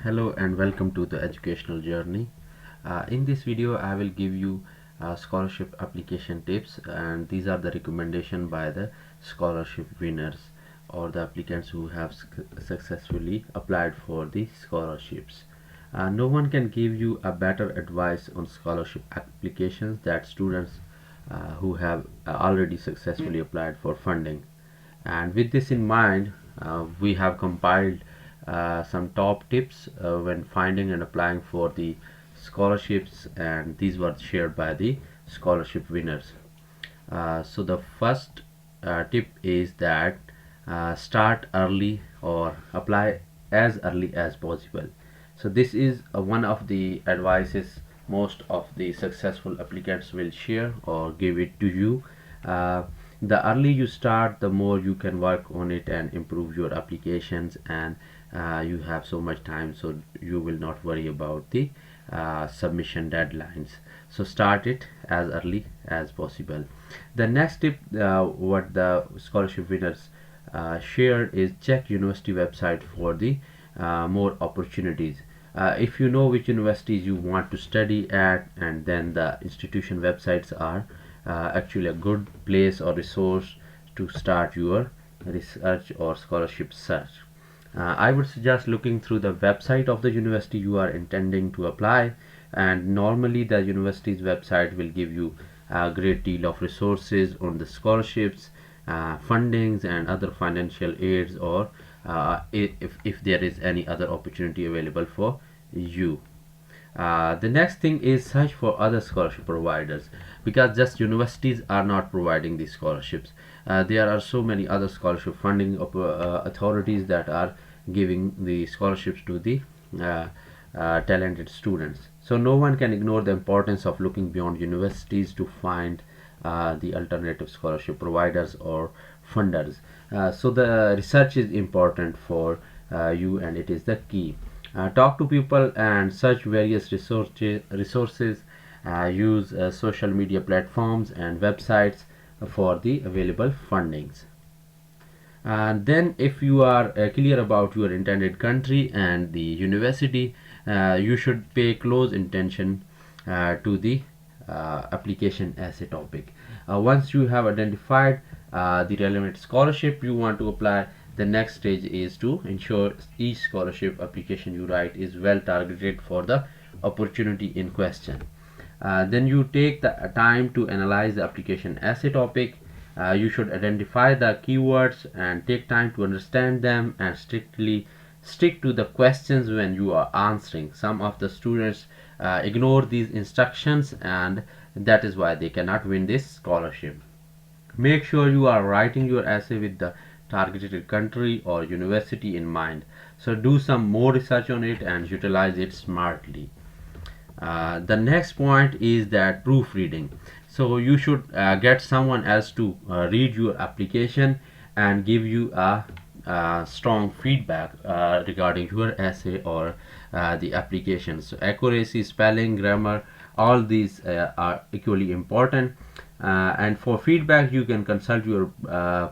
Hello and welcome to the educational journey. In this video I will give you scholarship application tips, and these are the recommendation by the scholarship winners or the applicants who have successfully applied for the scholarships. No one can give you a better advice on scholarship applications than students who have already successfully applied for funding. And with this in mind, we have compiled some top tips when finding and applying for the scholarships, and these were shared by the scholarship winners. So the first tip is that start early or apply as early as possible. So this is one of the advices most of the successful applicants will share or give it to you. The early you start, the more you can work on it and improve your applications, and you have so much time, so you will not worry about the submission deadlines. So start it as early as possible. The next tip, what the scholarship winners shared, is check university website for the more opportunities. If you know which universities you want to study at, and then the institution websites are actually a good place or resource to start your research or scholarship search. I would suggest looking through the website of the university you are intending to apply, and normally the university's website will give you a great deal of resources on the scholarships, fundings and other financial aids, or if there is any other opportunity available for you. The next thing is search for other scholarship providers, because just universities are not providing these scholarships. There are so many other scholarship funding authorities that are giving the scholarships to the talented students. So no one can ignore the importance of looking beyond universities to find the alternative scholarship providers or funders. So the research is important for you, and it is the key. Talk to people and search various resources. Use social media platforms and websites for the available fundings. And then if you are clear about your intended country and the university, you should pay close attention to the application essay topic. Once you have identified the relevant scholarship you want to apply, the next stage is to ensure each scholarship application you write is well targeted for the opportunity in question. Then you take the time to analyze the application essay topic. You should identify the keywords and take time to understand them, and strictly stick to the questions when you are answering. Some of the students ignore these instructions, and that is why they cannot win this scholarship. Make sure you are writing your essay with the targeted country or university in mind. So do some more research on it and utilize it smartly. The next point is that proofreading. So you should get someone else to read your application and give you a strong feedback regarding your essay or the application. So accuracy, spelling, grammar, all these are equally important. And for feedback you can consult your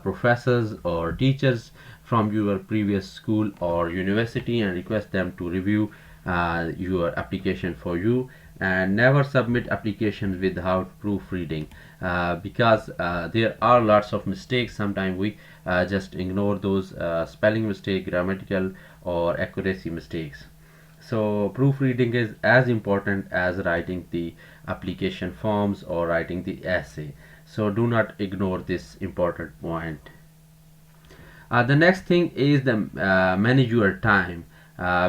professors or teachers from your previous school or university and request them to review your application for you. And never submit applications without proofreading, because there are lots of mistakes. Sometimes we just ignore those spelling mistake, grammatical or accuracy mistakes. So proofreading is as important as writing the application forms or writing the essay. So do not ignore this important point. The next thing is the manage your time,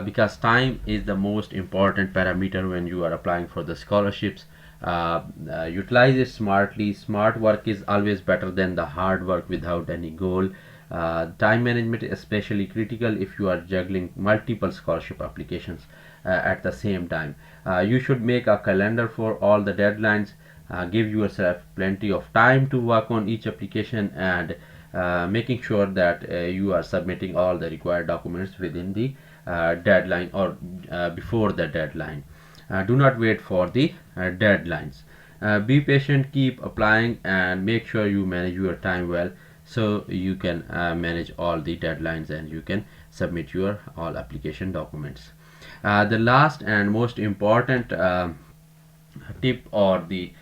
because time is the most important parameter when you are applying for the scholarships. Utilize it smartly. Smart work is always better than the hard work without any goal. Time management is especially critical if you are juggling multiple scholarship applications at the same time. You should make a calendar for all the deadlines. Give yourself plenty of time to work on each application, and making sure that you are submitting all the required documents within the deadline or before the deadline. Do not wait for the deadlines. Be patient, keep applying, and make sure you manage your time well, so you can manage all the deadlines and you can submit your all application documents. The last and most important tip or the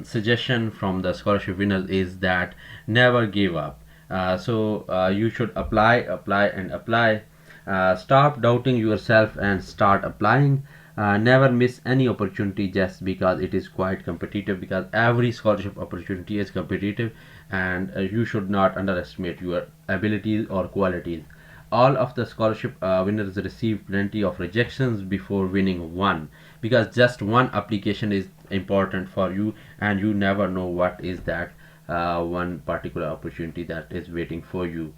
suggestion from the scholarship winners is that never give up. You should apply and apply. Stop doubting yourself and start applying. Never miss any opportunity just because it is quite competitive, because every scholarship opportunity is competitive, and you should not underestimate your abilities or qualities. All of the scholarship winners receive plenty of rejections before winning one, because just one application is important for you, and you never know what is that one particular opportunity that is waiting for you.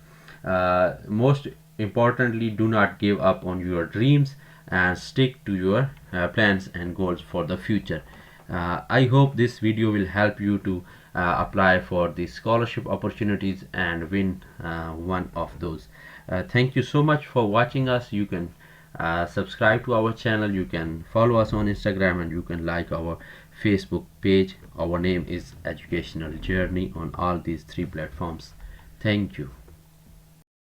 Most importantly, do not give up on your dreams and stick to your plans and goals for the future. I hope this video will help you to apply for the scholarship opportunities and win one of those. Thank you so much for watching us. You can subscribe to our channel, you can follow us on Instagram, and you can like our Facebook page. Our name is Educational Journey on all these three platforms. Thank you.